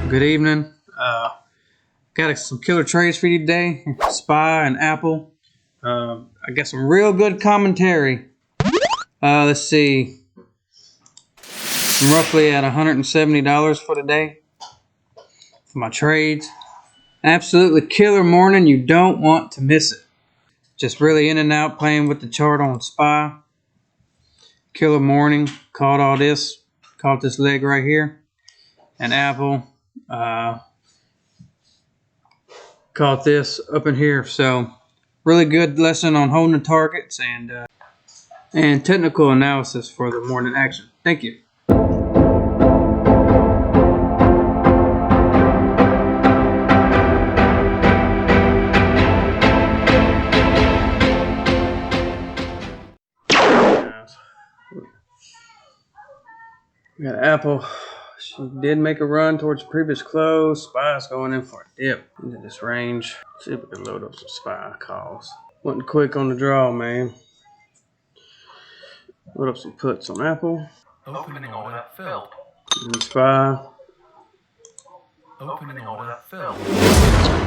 Good evening. Got some killer trades for you today. SPY and Apple. I got some real good commentary. Let's see. I'm roughly at $170 for today for my trades. Absolutely killer morning. You don't want to miss it. Just really in and out playing with the chart on SPY. Killer morning. Caught all this. Caught this leg right here. And Apple. Caught this up in here. So really good lesson on holding the targets and technical analysis for the morning action. Thank you. We got Apple. She did make a run towards the previous close. SPY's going in for a dip into this range. Let's see if we can load up some SPY calls. Wasn't quick on the draw, man. Load up some puts on Apple. Opening order filled. And SPY. Opening order filled.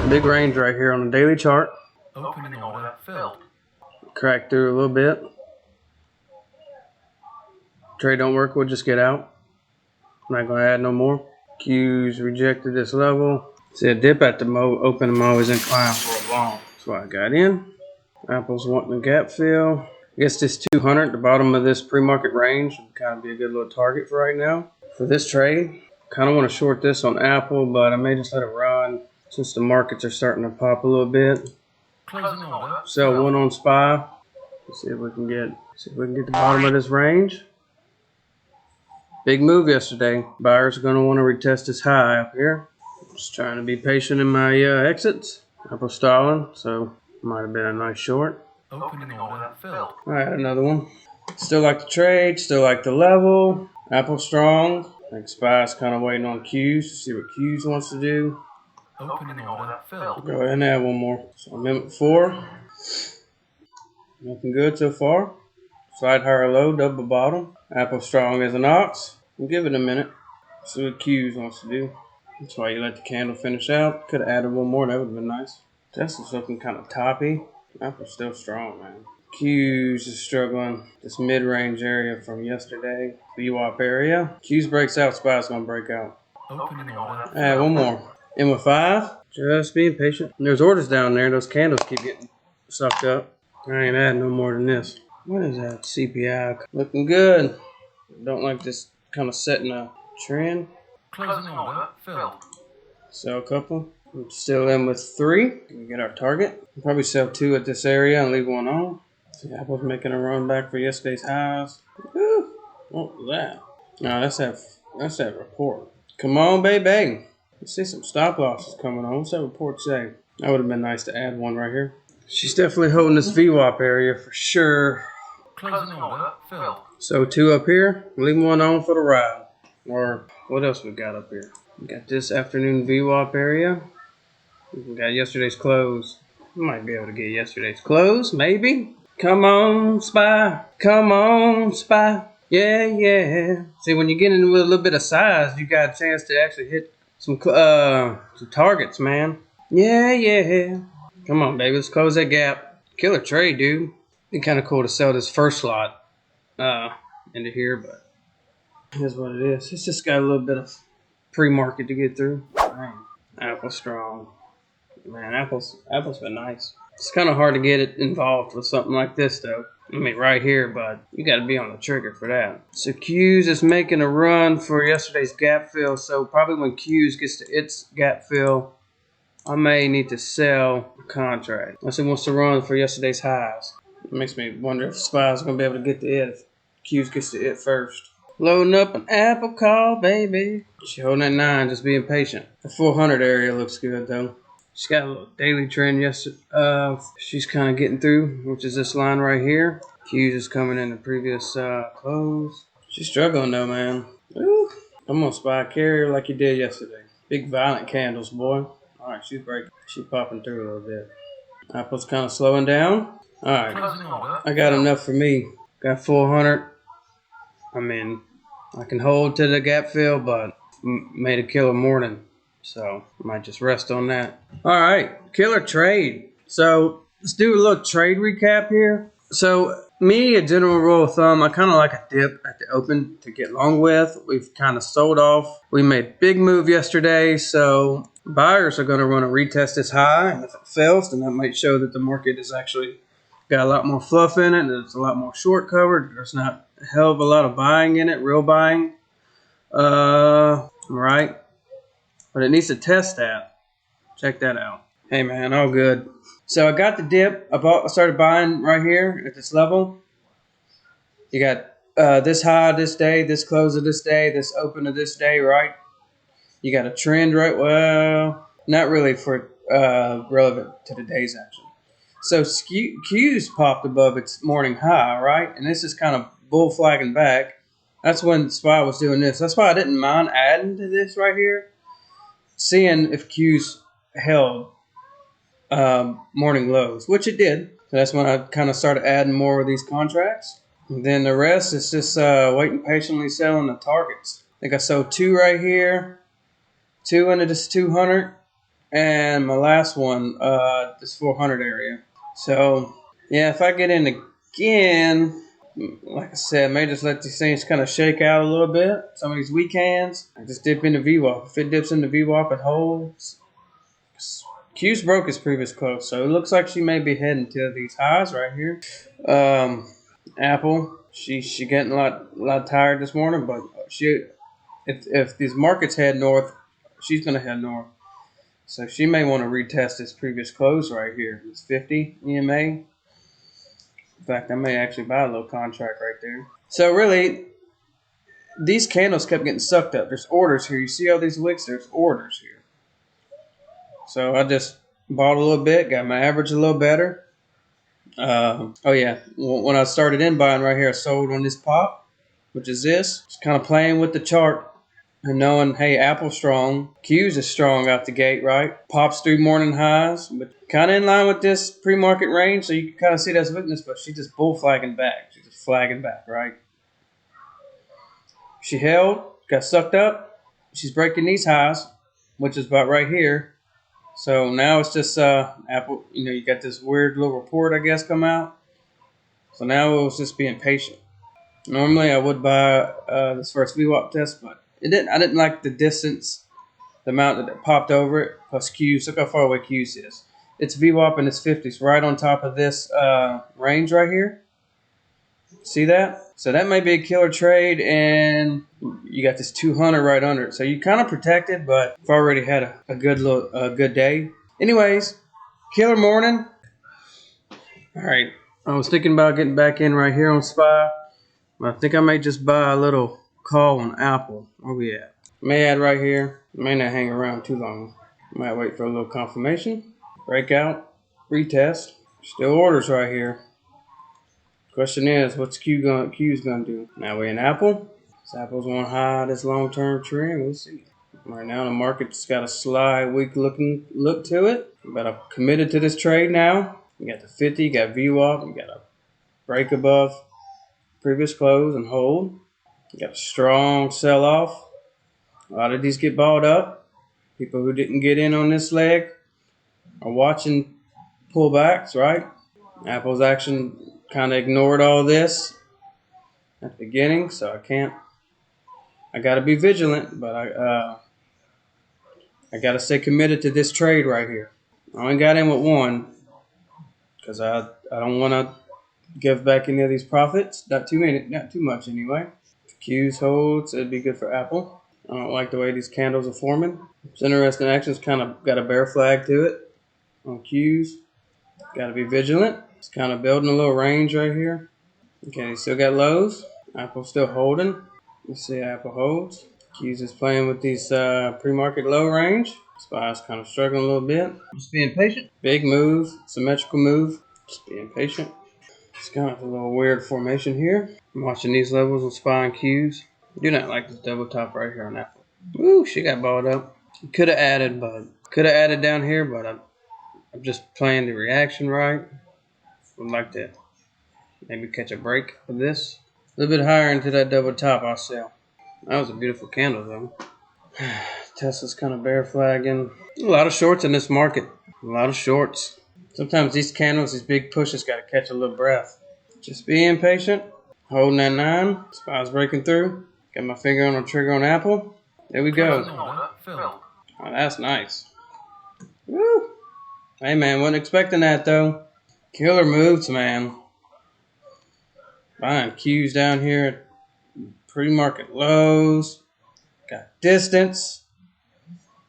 Big range right here on the daily chart. Opening order filled. Cracked through a little bit. Trade don't work, we'll just get out. I'm not going to add no more. Q's rejected this level. See a dip at the open. I'm always inclined for a long. That's why I got in. Apple's wanting a gap fill. I guess this 200 at the bottom of this pre-market range would kind of be a good little target for right now. For this trade, kind of want to short this on Apple, but I may just let it run since the markets are starting to pop a little bit. Closing order. Sell one on SPY. Let's see if we can get the bottom of this range. Big move yesterday. Buyers are going to want to retest this high up here. Just trying to be patient in my exits. Apple stalling, so might have been a nice short. Opening order filled. Alright, another one. Still like the trade, still like the level. Apple strong. I think SPY's kind of waiting on Q's to see what Q's wants to do. Opening order filled. Go ahead and add one more. So amendment 4. Nothing good so far. Slide higher low, double bottom. Apple strong as an ox. We'll give it a minute. See what Q's wants to do. That's why you let the candle finish out. Could have added one more. That would have been nice. Tesla's looking kind of toppy. Apple's still strong, man. Q's is struggling. This mid-range area from yesterday. VWAP area. Q's breaks out. SPY's going to break out. Opening order. Add one more. In with 5. Just being patient. There's orders down there. Those candles keep getting sucked up. I ain't adding no more than this. What is that? CPI. Looking good. Don't like this kind of setting a trend. Closing order filled. Sell a couple. I'm still in with 3. We get our target. We'll probably sell 2 at this area and leave one on. See, Apple's making a run back for yesterday's highs. Woo! What was that? No, that's that report. Come on, baby. Let's see some stop losses coming on. What's that report say? That would have been nice to add one right here. She's definitely holding this VWAP area for sure. Closing order filled. So 2 up here. Leave one on for the ride. Or what else we got up here? We got this afternoon VWAP area. We got yesterday's close. We might be able to get yesterday's close, maybe. Come on, SPY. Come on, SPY. Yeah, yeah. See, when you get in with a little bit of size, you got a chance to actually hit some targets, man. Yeah, yeah. Come on, baby. Let's close that gap. Killer trade, dude. Be kind of cool to sell this first lot into here, but here's what it is. It's just got a little bit of pre-market to get through. Dang. Apple's strong. Man, Apple's been nice. It's kind of hard to get it involved with something like this, though. I mean, right here, but you got to be on the trigger for that. So Q's is making a run for yesterday's gap fill, so probably when Q's gets to its gap fill, I may need to sell a contract. Unless it wants to run for yesterday's highs. It makes me wonder if SPY's going to be able to get to it if Q's gets to it first. Loading up an Apple call, baby. She holding at 9, just being patient. The 400 area looks good, though. She's got a little daily trend yesterday. She's kind of getting through, which is this line right here. Q's is coming in the previous close. She's struggling, though, man. Ooh. I'm going to SPY carrier like you did yesterday. Big violent candles, boy. All right, she's breaking. She's popping through a little bit. Apple's kind of slowing down. All right, I got enough for me. Got 400. I mean, I can hold to the gap fill, but made a killer morning. So I might just rest on that. All right, killer trade. So let's do a little trade recap here. So me, a general rule of thumb, I kind of like a dip at the open to get long with. We've kind of sold off. We made a big move yesterday, so buyers are going to run a retest this high, and if it fails, then that might show that the market is actually got a lot more fluff in it. There's a lot more short covered. There's not a hell of a lot of buying in it, real buying. Right. But it needs to test that. Check that out. Hey man, all good. So I got the dip. I started buying right here at this level. You got this high this day, this close of this day, this open of this day, right? You got a trend, right? Well, not really for relevant to today's action. So Q's popped above its morning high, right? And this is kind of bull flagging back. That's when SPY was doing this. That's why I didn't mind adding to this right here, seeing if Q's held morning lows, which it did. So that's when I kind of started adding more of these contracts. And then the rest is just waiting patiently selling the targets. I think I sold 2 right here, 2 into this 200, and my last one, this 400 area. So yeah, if I get in again, like I said, I may just let these things kind of shake out a little bit. Some of these weekends, I just dip into VWAP. If it dips into VWAP and holds, Q's broke his previous close, so it looks like she may be heading to these highs right here. Apple, she getting a lot tired this morning, but if these markets head north, she's gonna head north. So she may want to retest this previous close right here. It's 50 EMA. In fact, I may actually buy a little contract right there. So really, these candles kept getting sucked up. There's orders here. You see all these wicks? There's orders here. So I just bought a little bit, got my average a little better. Oh yeah, when I started in buying right here, I sold on this pop, which is this. Just kind of playing with the chart and knowing, hey, Apple's strong. Q's is strong out the gate, right? Pops through morning highs, but kind of in line with this pre-market range, so you can kind of see that's weakness, but she just bull flagging back. She's just flagging back, right? She held, got sucked up. She's breaking these highs, which is about right here. So now it's just Apple, you got this weird little report, I guess, come out. So now it was just being patient. Normally I would buy this first VWAP test, but I didn't like the distance, the amount that it popped over it, plus Q's. Look how far away Q's is. It's VWAP and it's 50s, right on top of this range right here. See that? So that may be a killer trade, and you got this 200 right under it. So you kind of protected, but I've already had a good day. Anyways, killer morning. All right, I was thinking about getting back in right here on SPY, but I think I may just buy a little call on Apple. Where we at? May add right here. May not hang around too long. Might wait for a little confirmation. Breakout, retest. Still orders right here. Question is, what's Q's gonna do? Now we're in Apple. This Apple's on high this long-term trend. We'll see. Right now the market's got a sly, weak look to it. But I'm committed to this trade now. You got the 50, you got VWAP, you got a break above previous close and hold. You got a strong sell-off. A lot of these get bought up. People who didn't get in on this leg are watching pullbacks, right? Apple's action kind of ignored all this at the beginning, so I got to be vigilant, but I got to stay committed to this trade right here. I only got in with one because I don't want to give back any of these profits. Not too much anyway. If Q's holds, it'd be good for Apple. I don't like the way these candles are forming. It's interesting. Action's kind of got a bear flag to it on Q's. Got to be vigilant. It's kind of building a little range right here. Okay, still got lows. Apple's still holding. Let's see how Apple holds. Q's is playing with these pre-market low range. SPY's kind of struggling a little bit. Just being patient. Big move, symmetrical move. Just being patient. It's kind of a little weird formation here. I'm watching these levels on SPY and Q's. I do not like this double top right here on Apple. Ooh, she got balled up. Could have added down here, but I'm just playing the reaction right. Would like to maybe catch a break for this. A little bit higher into that double top, I'll sell. That was a beautiful candle, though. Tesla's kind of bear flagging. A lot of shorts in this market. A lot of shorts. Sometimes these candles, these big pushes, got to catch a little breath. Just be impatient. Holding that 9. SPY's breaking through. Got my finger on the trigger on Apple. There we go. Closing order filled. Oh, that's nice. Woo! Hey man, wasn't expecting that though. Killer moves, man. Buying Q's down here at pre-market lows. Got distance.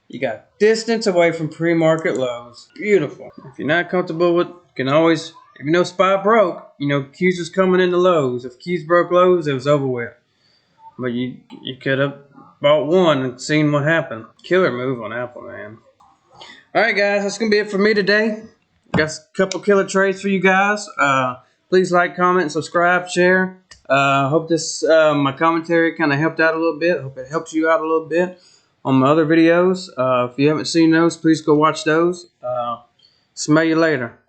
You got distance away from pre-market lows. Beautiful. If you're not comfortable with, you can always, if you know SPY broke, you know Q's is coming into lows. If Q's broke lows, it was over with. But you could have bought one and seen what happened. Killer move on Apple, man. Alright guys, that's going to be it for me today. Got a couple killer trades for you guys. Please like, comment, and subscribe, share. Hope this my commentary kind of helped out a little bit. Hope it helps you out a little bit on my other videos. If you haven't seen those, please go watch those. Smell you later.